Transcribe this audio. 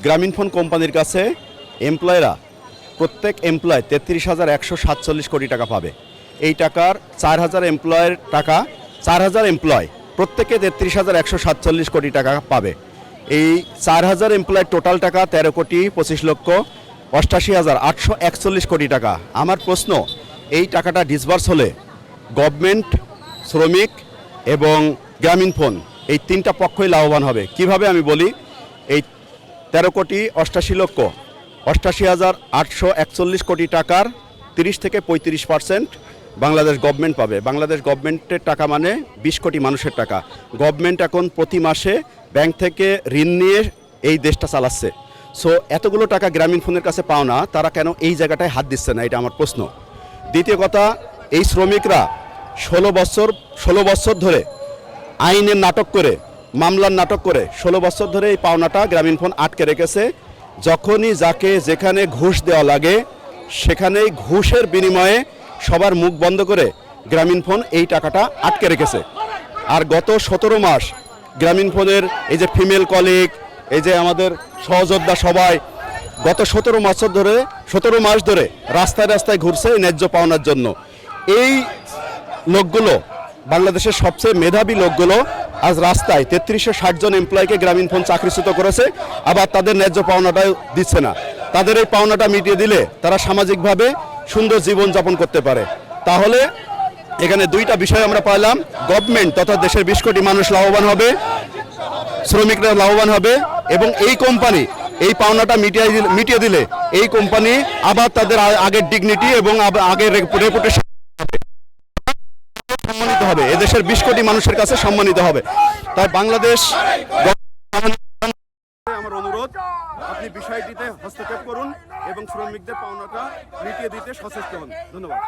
গ্রামীণফোন কোম্পানির কাছে এমপ্লয়িরা প্রত্যেক এমপ্লয় 33,147 কোটি টাকা পাবে। এই টাকার 4,000 এমপ্লয়ের টাকা 4,000 এমপ্লয় প্রত্যেকে 33,147 কোটি টাকা পাবে। এই 4,000 এমপ্লয়ের টোটাল টাকা 13,85,841 কোটি টাকা। আমার প্রশ্ন, এই টাকাটা ডিসবার্স হলে গভর্নমেন্ট, শ্রমিক এবং গ্রামীণফোন এই তিনটা পক্ষই লাভবান হবে। কিভাবে আমি বলি, এই 13,88,841 কোটি টাকার 30 থেকে 35% বাংলাদেশ গভর্নমেন্ট পাবে। বাংলাদেশ গভর্নমেন্টের টাকা মানে 20 কোটি মানুষের টাকা। গভর্নমেন্ট এখন প্রতি মাসে ব্যাংক থেকে ঋণ নিয়ে এই দেশটা চালাচ্ছে। সো এতগুলো টাকা গ্রামীণফোনের কাছে পাও না, তারা কেন এই জায়গাটায় হাত দিচ্ছে না, এটা আমার প্রশ্ন। দ্বিতীয় কথা, এই শ্রমিকরা 16 বছর ধরে আইনের নাটক করে, মামলার নাটক করে 16 বছর ধরে এই পাওনাটা গ্রামীণফোন আটকে রেখেছে। যখনই যাকে যেখানে ঘুষ দেওয়া লাগে সেখানেই ঘুষের বিনিময়ে সবার মুখ বন্ধ করে গ্রামীণফোন এই টাকাটা আটকে রেখেছে। আর গত 17 মাস গ্রামীণফোনের এই যে ফিমেল কলিগ, এই যে আমাদের সহযোদ্ধা সবাই গত 17 মাস ধরে রাস্তায় রাস্তায় ঘুরছে ন্যায্য পাওনার জন্য। এই লোকগুলো, বাংলাদেশের সবচেয়ে মেধাবী লোকগুলো আজ রাস্তায় 3360 জন এমপ্লয়িকে গ্রামীণফোন চাকরিচ্যুত করেছে, আবার তাদের ন্যায্য পাওনাটাও দিচ্ছে না। তাদের এই পাওনাটা মিটিয়ে দিলে তারা সামাজিকভাবে সুন্দর জীবন যাপন করতে পারে। তাহলে এখানে দুইটা বিষয় আমরা পাইলাম, গভর্নমেন্ট তথা দেশের 20 কোটি মানুষ লাভবান হবে, শ্রমিকরা লাভবান হবে, এবং এই কোম্পানি এই পাওনাটা মিটিয়ে দিলে এই কোম্পানি আবার তাদের আগের ডিগনিটি এবং আগের রেপুটেশন সম্মানিত হবে, এদেশের 20 কোটি মানুষের কাছে সম্মানিত হবে। তাই বাংলাদেশ, আমার অনুরোধ, আপনি বিষয়টিতে হস্তক্ষেপ করুন এবং শ্রমিকদের পাওনাটা মিটিয়ে দিতে সচেষ্ট হন। ধন্যবাদ।